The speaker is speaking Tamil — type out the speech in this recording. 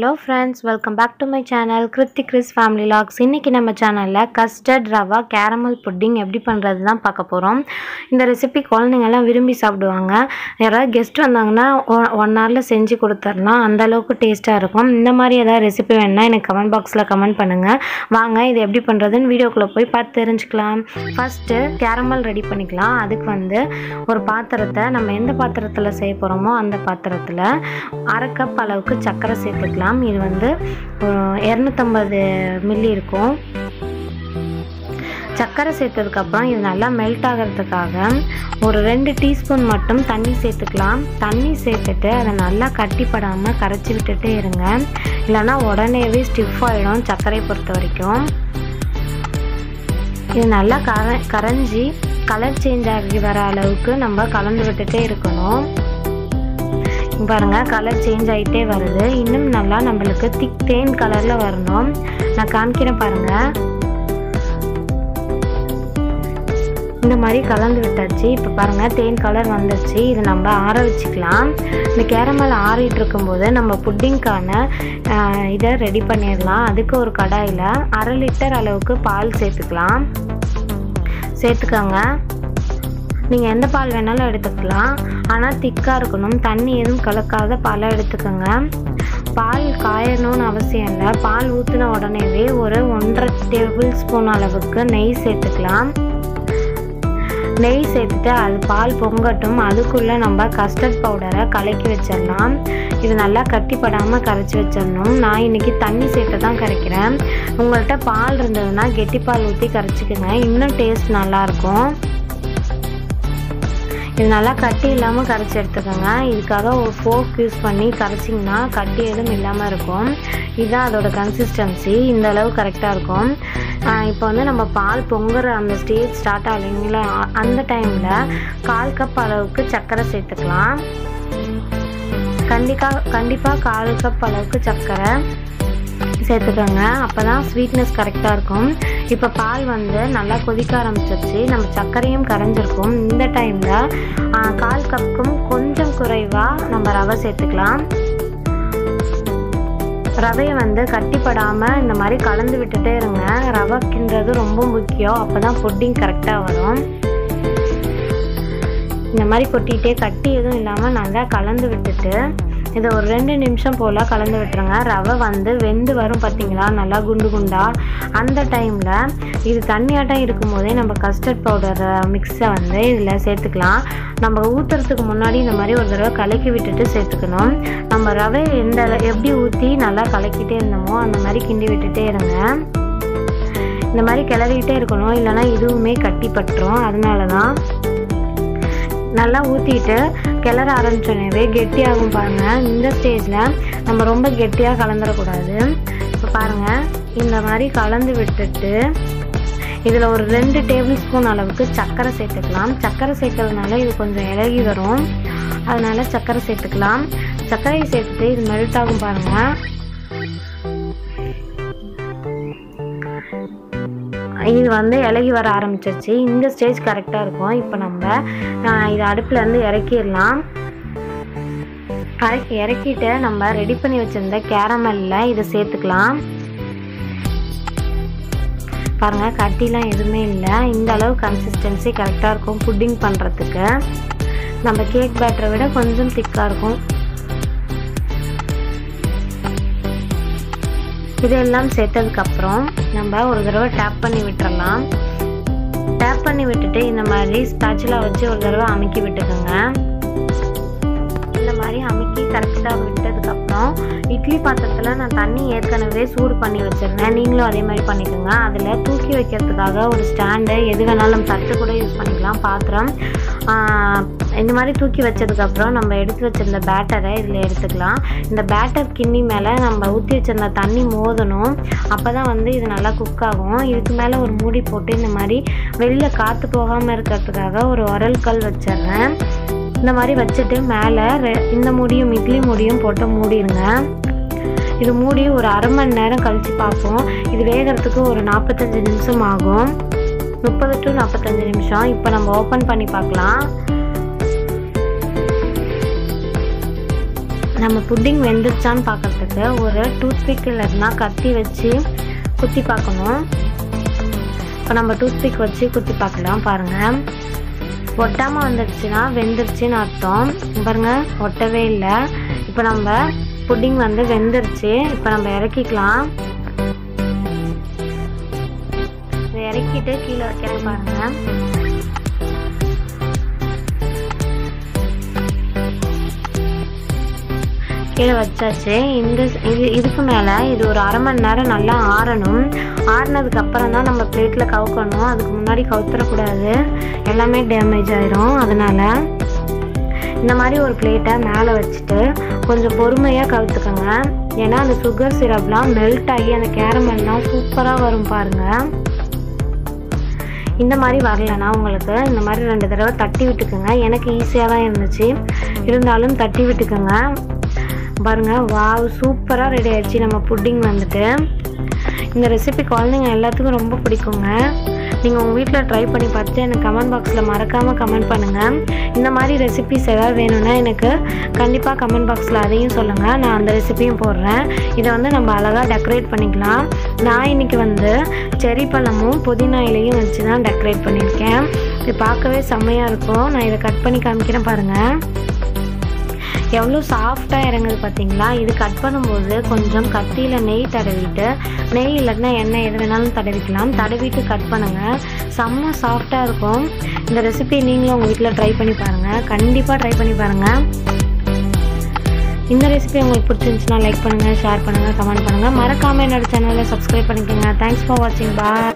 Hello friends, welcome back to my channel Krithikrish family vlogs. இன்னைக்கு நம்ம சேனல்ல custard rava caramel pudding எப்படி பண்றது தான் பார்க்க போறோம். இந்த ரெசிபி குழந்தைங்க எல்லாம் விரும்பி சாப்பிடுவாங்க. யாராவது கெஸ்ட் வந்தாங்கன்னா 1 hourல செஞ்சு கொடுத்தறலாம். அந்த அளவுக்கு டேஸ்டா இருக்கும். இந்த மாதிரி ஏதாவது ரெசிபி வேணும்னா எனக்கு கமெண்ட் பாக்ஸ்ல கமெண்ட் பண்ணுங்க. வாங்க இது எப்படி பண்றதுன்னு வீடியோக்குள்ள போய் பார்த்து தெரிஞ்சுக்கலாம். ஃபர்ஸ்ட் கேரமல் ரெடி பண்ணிக்கலாம். அதுக்கு வந்து ஒரு பாத்திரத்தை நம்ம எந்த பாத்திரத்துல செய்ய போறோமோ அந்த பாத்திரத்துல 1/2 கப் அளவுக்கு சக்கரை சேர்த்துக்கலாம். இது வந்து 250 மில்லி இருக்கும். சக்கரை சேர்த்ததுக்கு அப்புறம் இது நல்லா மெல்ட் ஆகிறதுக்காக ஒரு 2 டீஸ்பூன் மட்டும் தண்ணி சேர்த்துக்கலாம். தண்ணி சேர்த்துட்டு அதை நல்லா கட்டிப்படாமல் கரைச்சி விட்டுட்டே இருங்க. இல்லைன்னா உடனேவே ஸ்டிஃப் ஆகிடும் சர்க்கரையை பொறுத்த வரைக்கும். இது நல்லா கரைஞ்சி கலர் சேஞ்ச் ஆகி வர அளவுக்கு நம்ம கலந்து விட்டுட்டே இருக்கணும். பாருங்க கலர் சேஞ்ச் ஆகிட்டே வருது. இன்னும் நல்லா நம்மளுக்கு திக் தேன் கலர்ல வரணும். நான் காமிக்கிறேன் பாருங்க. இந்த மாதிரி கலந்து விட்டாச்சு. இப்போ பாருங்க தேன் கலர் வந்துச்சு. இது நம்ம ஆற வச்சுக்கலாம். இந்த கேரமல் ஆறிட்டு இருக்கும்போது நம்ம புட்டிங்கான இதை ரெடி பண்ணிடலாம். அதுக்கு ஒரு கடாயில் 1/2 லிட்டர் அளவுக்கு பால் சேர்த்துக்கோங்க. நீங்கள் எந்த பால் வேணாலும் எடுத்துக்கலாம். ஆனால் திக்காக இருக்கணும். தண்ணி எதுவும் கலக்காத பாலை எடுத்துக்கோங்க. பால் காயணும்னு அவசியம் இல்லை. பால் ஊற்றின உடனேவே ஒரு 1.5 டேபிள் ஸ்பூன் அளவுக்கு நெய் சேர்த்துக்கலாம். நெய் சேர்த்துட்டு அது பால் பொங்கட்டும். அதுக்குள்ளே நம்ம கஸ்டர்ட் பவுடரை கலக்கி வச்சிடலாம். இது நல்லா கட்டிப்படாமல் கரைச்சி வச்சிடணும். நான் இன்றைக்கி தண்ணி சேர்த்து தான் கரைக்கிறேன். உங்கள்கிட்ட பால் இருந்ததுன்னா கெட்டி பால் ஊற்றி கரைச்சிக்கோங்க. இன்னும் டேஸ்ட் நல்லாயிருக்கும். இது நல்லா கட்டி இல்லாமல் கரைச்சி எடுத்துக்கோங்க. இதுக்காக ஒரு ஃபோர்க் யூஸ் பண்ணி கரைச்சிங்கன்னா கட்டி எதுவும் இல்லாமல் இருக்கும். இதுதான் அதோட கன்சிஸ்டன்சி. இந்த அளவு கரெக்டாக இருக்கும். இப்போ வந்து நம்ம பால் பொங்குற அந்த ஸ்டேஜ் ஸ்டார்ட் ஆகலைங்களா, அந்த டைமில் 1/4 கப் அளவுக்கு சர்க்கரை சேர்த்துக்கலாம். கண்டிப்பாக 1/4 கப் அளவுக்கு சர்க்கரை சேர்த்துக்கோங்க. அப்போ தான் ஸ்வீட்னஸ் கரெக்டாக இருக்கும். இப்போ பால் வந்து நல்லா கொதிக்க ஆரம்பிச்சிருச்சு. நம்ம சர்க்கரையும் கரைஞ்சிருக்கும். இந்த டைமில் 1/4 கப்புக்கும் கொஞ்சம் குறைவாக நம்ம ரவை சேர்த்துக்கலாம். ரவையை வந்து கட்டிப்படாமல் இந்த மாதிரி கலந்து விட்டுட்டே இருங்க. ரவைக்குன்றது ரொம்ப முக்கியம். அப்போ தான் புட்டிங் கரெக்டாக வரும். இந்த மாதிரி கொட்டிகிட்டே கட்டி எதுவும் இல்லாமல் நல்லா கலந்து விட்டுட்டு இதை ஒரு 2 நிமிஷம் போல் கலந்து விட்டுருங்க. ரவை வந்து வெந்து வரும் பார்த்தீங்களா, நல்லா குண்டு குண்டா. அந்த டைமில் இது தண்ணியாட்டம் இருக்கும்போதே நம்ம கஸ்டர்ட் பவுடர் மிக்ஸை வந்து இதில் சேர்த்துக்கலாம். நம்ம ஊற்றுறதுக்கு முன்னாடி இந்த மாதிரி ஒரு தடவை கலக்கி விட்டுட்டு சேர்த்துக்கணும். நம்ம ரவை எப்படி ஊற்றி நல்லா கலக்கிட்டே இருந்தோமோ அந்த மாதிரி கிண்டி விட்டுட்டே இருங்க. இந்த மாதிரி கிளறிக்கிட்டே இருக்கணும். இல்லைனா இதுவுமே கட்டி பட்டுரும். அதனால தான் நல்லா ஊற்றிட்டு கிளற ஆரம்பிச்சோன்னே கெட்டியாகும் பாருங்கள். இந்த ஸ்டேஜில் நம்ம ரொம்ப கெட்டியாக கலந்துடக்கூடாது. இப்போ பாருங்கள் இந்த மாதிரி கலந்து விட்டுட்டு இதில் ஒரு 2 டேபிள் ஸ்பூன் அளவுக்கு சர்க்கரை சேர்த்துக்கலாம். சர்க்கரை சேர்க்கறதுனால இது கொஞ்சம் இலகி வரும். அதனால் சர்க்கரை சேர்த்துக்கலாம். சர்க்கரையை சேர்த்துட்டு இது மெல்ட் ஆகும் பாருங்கள். இது வந்து இலகி வர ஆரம்பிச்சிருச்சு. இந்த ஸ்டேஜ் கரெக்டாக இருக்கும். இப்போ நம்ம இதை அடுப்புலேருந்து இறக்கிடலாம். இறக்கிட்டு நம்ம ரெடி பண்ணி வச்சுருந்த கேரமலில் இதை சேர்த்துக்கலாம். பாருங்கள் கட்டிலாம் எதுவுமே இல்லை. இந்த அளவு கன்சிஸ்டன்சி கரெக்டாக இருக்கும் புட்டிங் பண்ணுறதுக்கு. நம்ம கேக் பேட்டரை விட கொஞ்சம் திக்காக இருக்கும். இதெல்லாம் சேர்த்ததுக்கப்புறம் நம்ம ஒரு தடவை டேப் பண்ணி விட்டுறலாம். டேப் பண்ணி விட்டுட்டு இந்த மாதிரி ஸ்பேச்சுலா வச்சு ஒரு தடவை அமுக்கி விட்டுக்கோங்க. இந்த மாதிரி அமுக்கி கரெக்டாக விட்டதுக்கப்புறம் இட்லி பாத்திரத்தில் நான் தண்ணி ஏற்கனவே சூடு பண்ணி வச்சுருந்தேன். நீங்களும் அதே மாதிரி பண்ணிக்கோங்க. அதில் தூக்கி வைக்கிறதுக்காக ஒரு ஸ்டாண்டு, எது வேணாலும் நம்ம தட்டு கூட யூஸ் பண்ணிக்கலாம், பாத்திரம். இந்த மாதிரி தூக்கி வச்சதுக்கப்புறம் நம்ம எடுத்து வச்சிருந்த பேட்டரை இதில் எடுத்துக்கலாம். இந்த பேட்டர் கிண்ணி மேலே நம்ம ஊற்றி வச்சிருந்த தண்ணி மோதணும். அப்போ தான் வந்து இது நல்லா குக் ஆகும். இதுக்கு மேலே ஒரு மூடி போட்டு இந்த மாதிரி வெளியில் காற்று போகாமல் இருக்கிறதுக்காக ஒரு உரல் கல் வச்சிடுறேன். இந்த மாதிரி வச்சுட்டு மேலே இந்த மூடியும் இட்லி மூடியும் போட்டு மூடிடுங்க. இது மூடி ஒரு 1/2 மணி நேரம் கழித்து பார்ப்போம். இது வேகிறதுக்கு ஒரு 45 நிமிஷம் ஆகும். 30 to 45 நிமிஷம். இப்போ நம்ம ஓப்பன் பண்ணி பார்க்கலாம். நம்ம புட்டிங் வெந்துருச்சான்னு பார்க்கறதுக்கு ஒரு டூத்பிக் இல்லைன்னா கத்தி வச்சு குத்தி பார்க்கணும். இப்போ நம்ம டூத்பிக் வச்சு குத்தி பார்க்கலாம். பாருங்கள், ஒட்டாமல் வந்துடுச்சுன்னா வெந்துருச்சுன்னு அர்த்தம். பாருங்கள், ஒட்டவே இல்லை. இப்போ நம்ம புட்டிங் வெந்துருச்சு. இப்போ நம்ம இறக்கிக்கலாம். இறக்கிட்டு கீழே வைக்கிறேன். பாருங்கள், கீழே வச்சாச்சு. இதுக்கு மேலே இது ஒரு அரை மணி நேரம் நல்லா ஆறணும். ஆறினதுக்கு அப்புறம் தான் நம்ம பிளேட்டில் கவுக்கணும். அதுக்கு முன்னாடி கவுத்துறக்கூடாது, எல்லாமே டேமேஜ் ஆயிரும். அதனால் இந்த மாதிரி ஒரு பிளேட்டை மேலே வச்சுட்டு கொஞ்சம் பொறுமையாக கவுத்துக்கோங்க. ஏன்னா அந்த சுகர் சிரப்லாம் மெல்ட் ஆகி அந்த கேரமெல்லாம் சூப்பராக வரும். பாருங்கள், இந்த மாதிரி வரலன்னா உங்களுக்கு இந்த மாதிரி 2 தடவை தட்டி விட்டுக்குங்க. எனக்கு ஈஸியாக தான் இருந்துச்சு, இருந்தாலும் தட்டி விட்டுக்குங்க. பாருங்கள், வாவ், சூப்பராக ரெடி ஆயிடுச்சு நம்ம புட்டிங் இந்த ரெசிபி குழந்தைங்க எல்லாத்துக்கும் ரொம்ப பிடிக்குங்க. நீங்கள் உங்கள் வீட்டில் ட்ரை பண்ணி பார்த்துட்டு எனக்கு கமெண்ட் பாக்ஸில் மறக்காமல் கமெண்ட் பண்ணுங்கள். இந்த மாதிரி ரெசிபிஸ் ஏதாவது வேணும்னா எனக்கு கண்டிப்பாக கமெண்ட் பாக்ஸில் அதையும் சொல்லுங்கள், நான் அந்த ரெசிபியும் போடுறேன். இதை நம்ம அழகாக டெக்கரேட் பண்ணிக்கலாம். நான் இன்றைக்கி செரி பழமும் புதினா இலையும் வச்சு தான் டெக்கரேட் பண்ணியிருக்கேன். இது பார்க்கவே செம்மையாக இருக்கும். நான் இதை கட் பண்ணி காமிக்கிறேன். பாருங்கள், எவ்வளோ சாஃப்டாக இறங்குது பார்த்தீங்களா. இது கட் பண்ணும்போது கொஞ்சம் கத்தியில் நெய் தடவிட்டு, நெய் இல்லைன்னா எண்ணெய் எது வேணாலும் தடவிக்கலாம், தடவிட்டு கட் பண்ணுங்கள். செம்ம சாஃப்டாக இருக்கும். இந்த ரெசிபி நீங்களும் உங்கள் வீட்டில் ட்ரை பண்ணி பாருங்கள், கண்டிப்பாக ட்ரை பண்ணி பாருங்கள். இந்த ரெசிபி உங்களுக்கு பிடிச்சிருந்துச்சுன்னா லைக் பண்ணுங்கள், ஷேர் பண்ணுங்கள், கமெண்ட் பண்ணுங்கள். மறக்காமல் என்னோட சேனலை சப்ஸ்கிரைப் பண்ணிக்கோங்க. தேங்க்ஸ் ஃபார் வாட்சிங். பாய்.